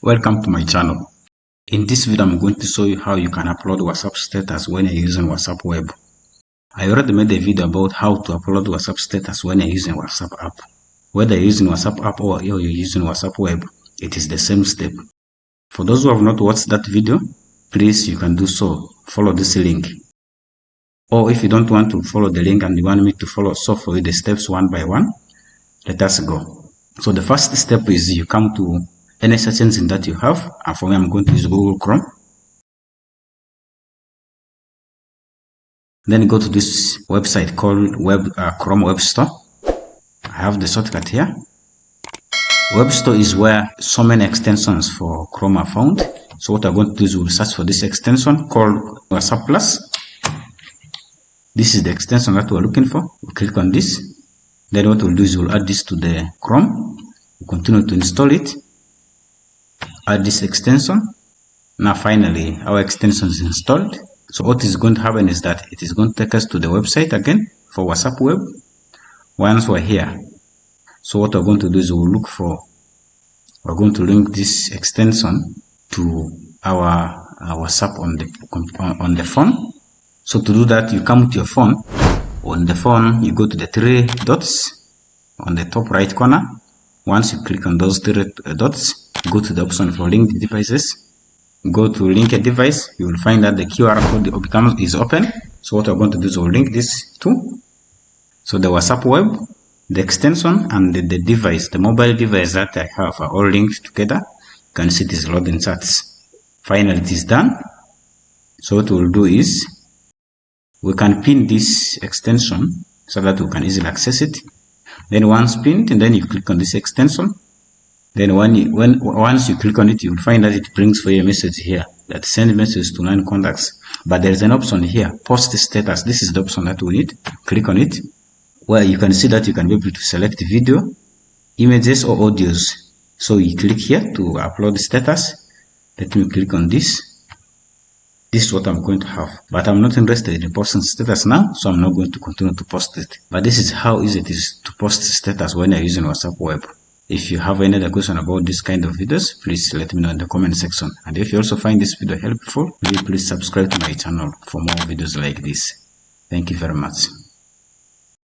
Welcome to my channel. In this video, I'm going to show you how you can upload WhatsApp status when you're using WhatsApp web. I already made a video about how to upload WhatsApp status when you're using WhatsApp app. Whether you're using WhatsApp app or you're using WhatsApp web, it is the same step. For those who have not watched that video, please you can do so. Follow this link. Or if you don't want to follow the link and you want me to follow for you the steps one by one, let us go. So the first step is you come to any search engine that you have, and for me I'm going to use Google Chrome. Then go to this website called Chrome Web Store. I have the shortcut here. Web Store is where so many extensions for Chrome are found. So what I'm going to do is we'll search for this extension called WhatsApp Plus. This is the extension that we're looking for. We'll click on this. Then what we'll do is we'll add this to the Chrome. We'll continue to install it. Add this extension. Now finally our extension is installed. So what is going to happen is that it is going to take us to the website again for WhatsApp web once we're here. So what we're going to do is we're going to link this extension to our WhatsApp on the phone. So to do that, you come to your phone. On the phone, you go to the three dots on the top right corner. Once you click on those three dots, go to the option for linked devices. Go to link a device. You will find that the QR code is open. So what we're going to do is we'll link this to. So the WhatsApp web, the extension, and the device, the mobile device that I have are all linked together. You can see this loading charts. Finally, it is done. So what we'll do is we can pin this extension so that we can easily access it. Then once pinned, and then you click on this extension. Then once you click on it, you will find that it brings for you a message here that send message to 9 contacts. But there is an option here, post status. This is the option that we need. Click on it, where you can see that you can be able to select video, images, or audios. So you click here to upload status. Let me click on this. This is what I'm going to have, but I'm not interested in posting status now, so I'm not going to continue to post it. But this is how easy it is to post status when you're using WhatsApp web. If you have any other question about this kind of videos, please let me know in the comment section. And if you also find this video helpful, please subscribe to my channel for more videos like this. Thank you very much.